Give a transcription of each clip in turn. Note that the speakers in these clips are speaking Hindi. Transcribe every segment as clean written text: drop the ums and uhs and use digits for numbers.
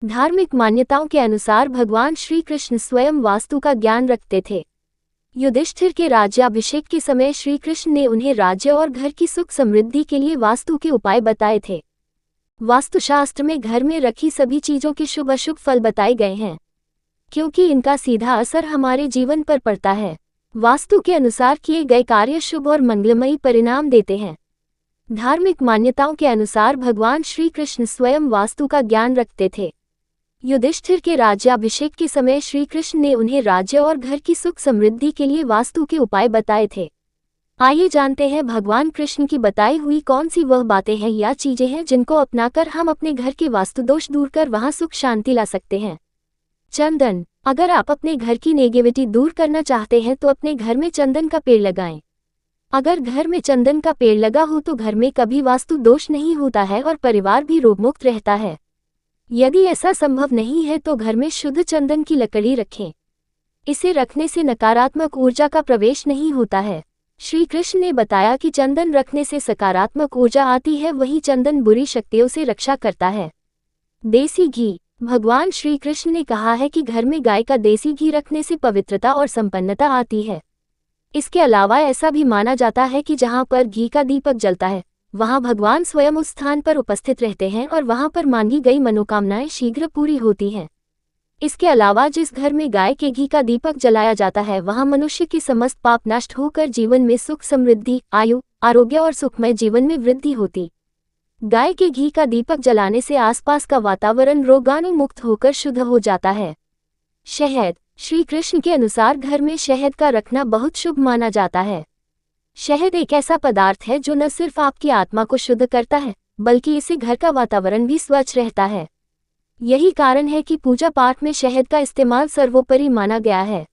धार्मिक मान्यताओं के अनुसार भगवान श्री कृष्ण स्वयं वास्तु का ज्ञान रखते थे। युधिष्ठिर के राज्याभिषेक के समय श्री कृष्ण ने उन्हें राज्य और घर की सुख समृद्धि के लिए वास्तु के उपाय बताए थे। वास्तुशास्त्र में घर में रखी सभी चीजों के शुभ अशुभ फल बताए गए हैं, क्योंकि इनका सीधा असर हमारे जीवन पर पड़ता है। वास्तु के अनुसार किए गए कार्य शुभ और मंगलमयी परिणाम देते हैं। धार्मिक मान्यताओं के अनुसार भगवान श्री कृष्ण स्वयं वास्तु का ज्ञान रखते थे। युधिष्ठिर के राज्याभिषेक के समय श्री कृष्ण ने उन्हें राज्य और घर की सुख समृद्धि के लिए वास्तु के उपाय बताए थे। आइए जानते हैं भगवान कृष्ण की बताई हुई कौन सी वह बातें हैं या चीजें हैं जिनको अपनाकर हम अपने घर के वास्तु दोष दूर कर वहां सुख शांति ला सकते हैं। चंदन। अगर आप अपने घर की नेगेटिविटी दूर करना चाहते हैं तो अपने घर में चंदन का पेड़ लगाएं। अगर घर में चंदन का पेड़ लगा हो तो घर में कभी वास्तु दोष नहीं होता है और परिवार भी रोगमुक्त रहता है। यदि ऐसा संभव नहीं है तो घर में शुद्ध चंदन की लकड़ी रखें। इसे रखने से नकारात्मक ऊर्जा का प्रवेश नहीं होता है। श्री कृष्ण ने बताया कि चंदन रखने से सकारात्मक ऊर्जा आती है, वही चंदन बुरी शक्तियों से रक्षा करता है। देसी घी। भगवान श्री कृष्ण ने कहा है कि घर में गाय का देसी घी रखने से पवित्रता और संपन्नता आती है। इसके अलावा ऐसा भी माना जाता है कि जहाँ पर घी का दीपक जलता है वहाँ भगवान स्वयं उस स्थान पर उपस्थित रहते हैं और वहाँ पर मांगी गई मनोकामनाएं शीघ्र पूरी होती हैं। इसके अलावा जिस घर में गाय के घी का दीपक जलाया जाता है वहाँ मनुष्य की समस्त पाप नष्ट होकर जीवन में सुख समृद्धि, आयु, आरोग्य और सुखमय जीवन में वृद्धि होती। गाय के घी का दीपक जलाने से आसपास का वातावरण रोगाणुमुक्त होकर शुद्ध हो जाता है। शहद। श्री कृष्ण के अनुसार घर में शहद का रखना बहुत शुभ माना जाता है। शहद एक ऐसा पदार्थ है जो न सिर्फ आपकी आत्मा को शुद्ध करता है बल्कि इससे घर का वातावरण भी स्वच्छ रहता है। यही कारण है कि पूजा पाठ में शहद का इस्तेमाल सर्वोपरि माना गया है।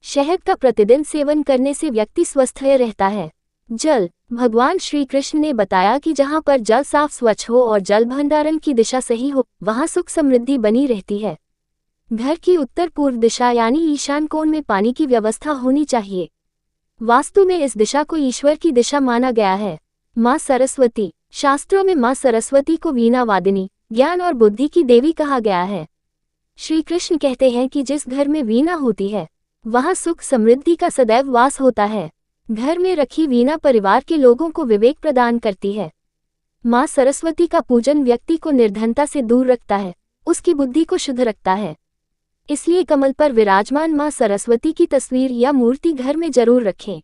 शहद का प्रतिदिन सेवन करने से व्यक्ति स्वस्थ रहता है। जल। भगवान श्री कृष्ण ने बताया कि जहाँ पर जल साफ स्वच्छ हो और जल भंडारण की दिशा सही हो वहाँ सुख समृद्धि बनी रहती है। घर की उत्तर पूर्व दिशा यानी ईशान कोण में पानी की व्यवस्था होनी चाहिए। वास्तु में इस दिशा को ईश्वर की दिशा माना गया है। माँ सरस्वती। शास्त्रों में माँ सरस्वती को वीणा वादिनी, ज्ञान और बुद्धि की देवी कहा गया है। श्री कृष्ण कहते हैं कि जिस घर में वीणा होती है वहाँ सुख समृद्धि का सदैव वास होता है। घर में रखी वीणा परिवार के लोगों को विवेक प्रदान करती है। माँ सरस्वती का पूजन व्यक्ति को निर्धनता से दूर रखता है, उसकी बुद्धि को शुद्ध रखता है। इसलिए कमल पर विराजमान माँ सरस्वती की तस्वीर या मूर्ति घर में जरूर रखें।